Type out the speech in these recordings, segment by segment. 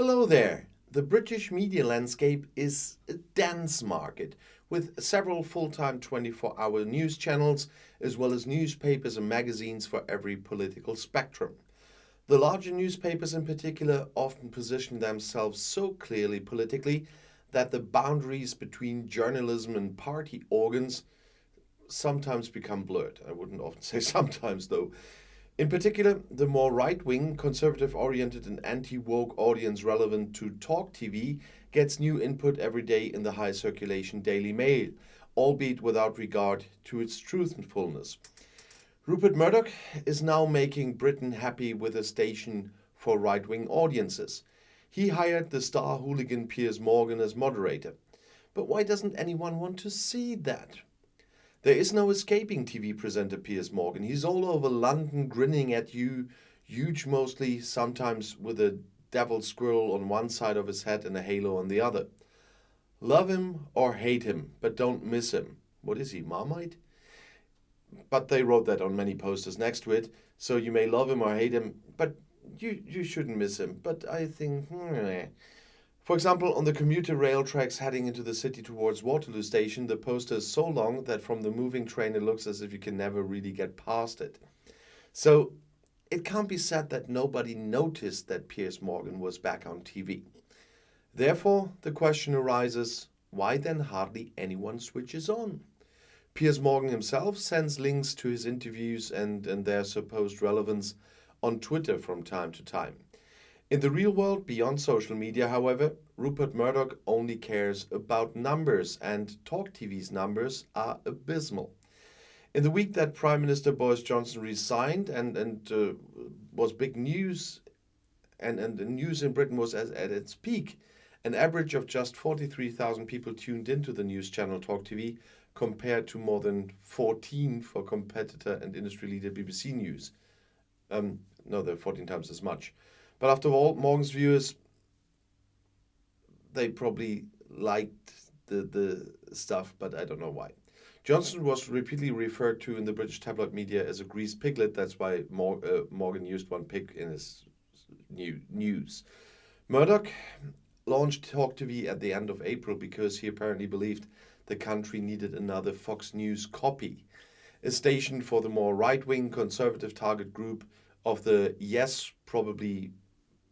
Hello there. The British media landscape is a dense market with several full-time 24-hour news channels as well as newspapers and magazines for every political spectrum. The larger newspapers in particular often position themselves so clearly politically that the boundaries between journalism and party organs sometimes become blurred. I wouldn't often say sometimes though. In particular, the more right-wing, conservative-oriented and anti-woke audience relevant to Talk TV gets new input every day in the high-circulation Daily Mail, albeit without regard to its truthfulness. Rupert Murdoch is now making Britain happy with a station for right-wing audiences. He hired the star hooligan Piers Morgan as moderator. But why doesn't anyone want to see that? There is no escaping TV presenter Piers Morgan. He's all over London grinning at you, huge mostly, sometimes with a devil squirrel on one side of his head and a halo on the other. Love him or hate him, but don't miss him. What is he, Marmite? But they wrote that on many posters next to it, so you may love him or hate him, but you shouldn't miss him. But I think... For example, on the commuter rail tracks heading into the city towards Waterloo Station, the poster is so long that from the moving train it looks as if you can never really get past it. So it can't be said that nobody noticed that Piers Morgan was back on TV. Therefore, the question arises, why then hardly anyone switches on? Piers Morgan himself sends links to his interviews and their supposed relevance on Twitter from time to time. In the real world, beyond social media, however, Rupert Murdoch only cares about numbers, and Talk TV's numbers are abysmal. In the week that Prime Minister Boris Johnson resigned and was big news, and the news in Britain was at its peak, an average of just 43,000 people tuned into the news channel Talk TV, compared to more than 14 for competitor and industry leader BBC News. They're 14 times as much. But after all, Morgan's viewers, they probably liked the stuff, but I don't know why. Johnson was repeatedly referred to in the British tabloid media as a greased piglet. That's why Morgan used one pig in his news. Murdoch launched Talk TV at the end of April because he apparently believed the country needed another Fox News copy, a station for the more right-wing conservative target group of the yes, probably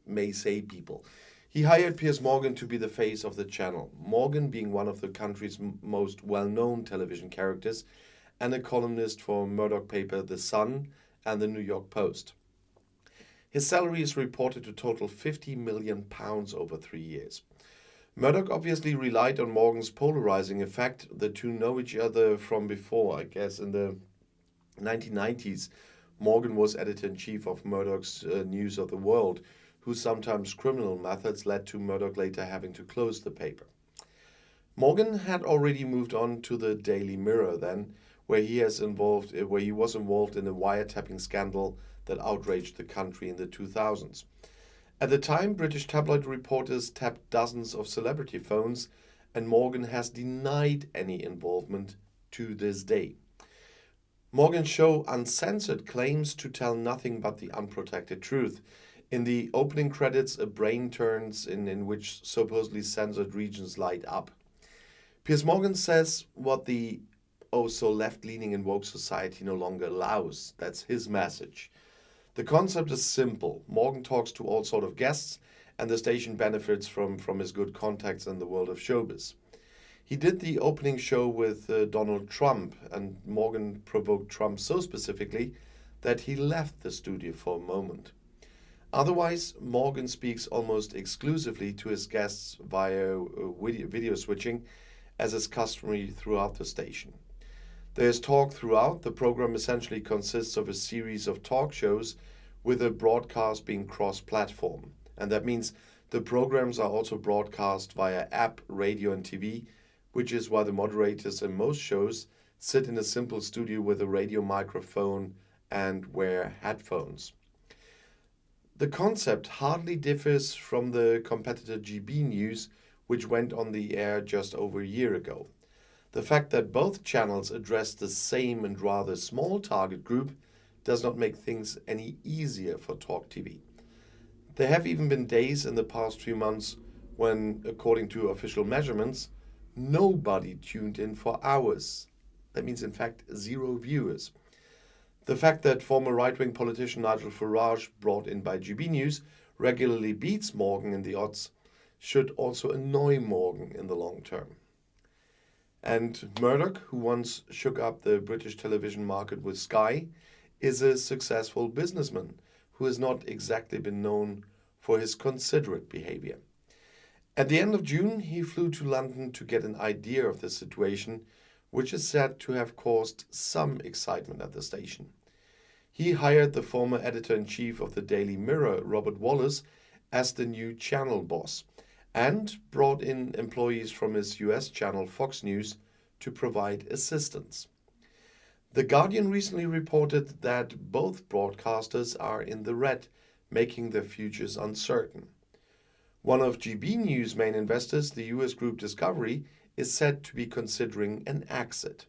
may say people. He hired Piers Morgan to be the face of the channel, Morgan being one of the country's most well-known television characters and a columnist for Murdoch paper The Sun and the New York Post. His salary is reported to total £50 million over 3 years. Murdoch obviously relied on Morgan's polarizing effect. The two know each other from before. I guess in the 1990s, Morgan was editor-in-chief of Murdoch's News of the World, whose sometimes criminal methods led to Murdoch later having to close the paper. Morgan had already moved on to the Daily Mirror then, where he was involved in a wiretapping scandal that outraged the country in the 2000s. At the time, British tabloid reporters tapped dozens of celebrity phones, and Morgan has denied any involvement to this day. Morgan's show Uncensored claims to tell nothing but the unprotected truth. In the opening credits, a brain turns in which supposedly censored regions light up. Piers Morgan says what the left-leaning and woke society no longer allows. That's his message. The concept is simple. Morgan talks to all sort of guests, and the station benefits from his good contacts in the world of showbiz. He did the opening show with Donald Trump, and Morgan provoked Trump so specifically that he left the studio for a moment. Otherwise, Morgan speaks almost exclusively to his guests via video switching, as is customary throughout the station. There is talk throughout. The program essentially consists of a series of talk shows with a broadcast being cross-platform. And that means the programs are also broadcast via app, radio and TV, which is why the moderators in most shows sit in a simple studio with a radio microphone and wear headphones. The concept hardly differs from the competitor GB News, which went on the air just over a year ago. The fact that both channels address the same and rather small target group does not make things any easier for Talk TV. There have even been days in the past few months when, according to official measurements, nobody tuned in for hours. That means, in fact, 0 viewers. The fact that former right-wing politician Nigel Farage, brought in by GB News, regularly beats Morgan in the odds should also annoy Morgan in the long term. And Murdoch, who once shook up the British television market with Sky, is a successful businessman who has not exactly been known for his considerate behavior. At the end of June, he flew to London to get an idea of the situation, which is said to have caused some excitement at the station. He hired the former editor-in-chief of the Daily Mirror, Robert Wallace, as the new channel boss, and brought in employees from his US channel Fox News to provide assistance. The Guardian recently reported that both broadcasters are in the red, making their futures uncertain. One of GB News' main investors, the US group Discovery, is said to be considering an exit.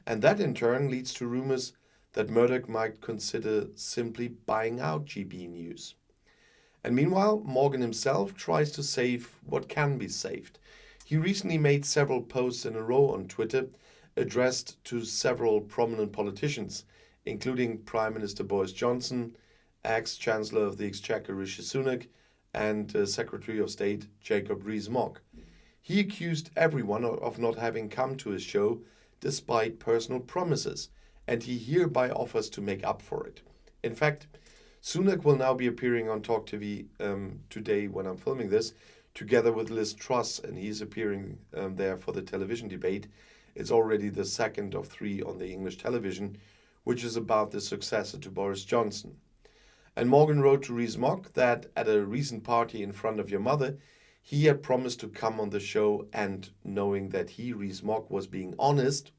And that in turn leads to rumors that Murdoch might consider simply buying out GB News. And meanwhile, Morgan himself tries to save what can be saved. He recently made several posts in a row on Twitter addressed to several prominent politicians, including Prime Minister Boris Johnson, ex-Chancellor of the Exchequer Rishi Sunak, and Secretary of State Jacob Rees-Mogg. He accused everyone of not having come to his show despite personal promises, and he hereby offers to make up for it. In fact, Sunak will now be appearing on Talk TV today when I'm filming this, together with Liz Truss, and he's appearing there for the television debate. It's already the second of 3 on the English television, which is about the successor to Boris Johnson. And Morgan wrote to Rees-Mogg that at a recent party in front of your mother, he had promised to come on the show, and knowing that he, Rees-Mogg, was being honest,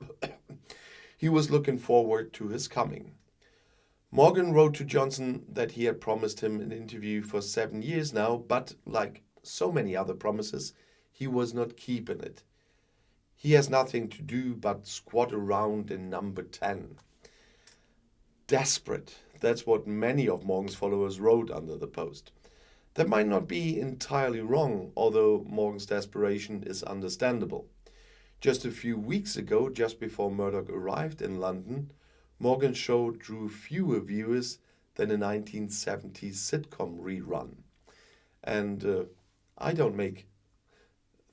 he was looking forward to his coming. Morgan wrote to Johnson that he had promised him an interview for 7 years now, but like so many other promises, he was not keeping it. He has nothing to do but squat around in number 10. Desperate. That's what many of Morgan's followers wrote under the post. That might not be entirely wrong, although Morgan's desperation is understandable. Just a few weeks ago, just before Murdoch arrived in London, Morgan's show drew fewer viewers than a 1970s sitcom rerun. And I don't make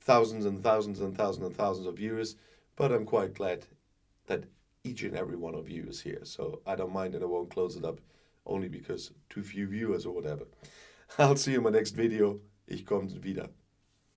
thousands and thousands and thousands and thousands of viewers, but I'm quite glad that each and every one of you is here. So I don't mind, and I won't close it up only because too few viewers or whatever. I'll see you in my next video. Ich komme wieder.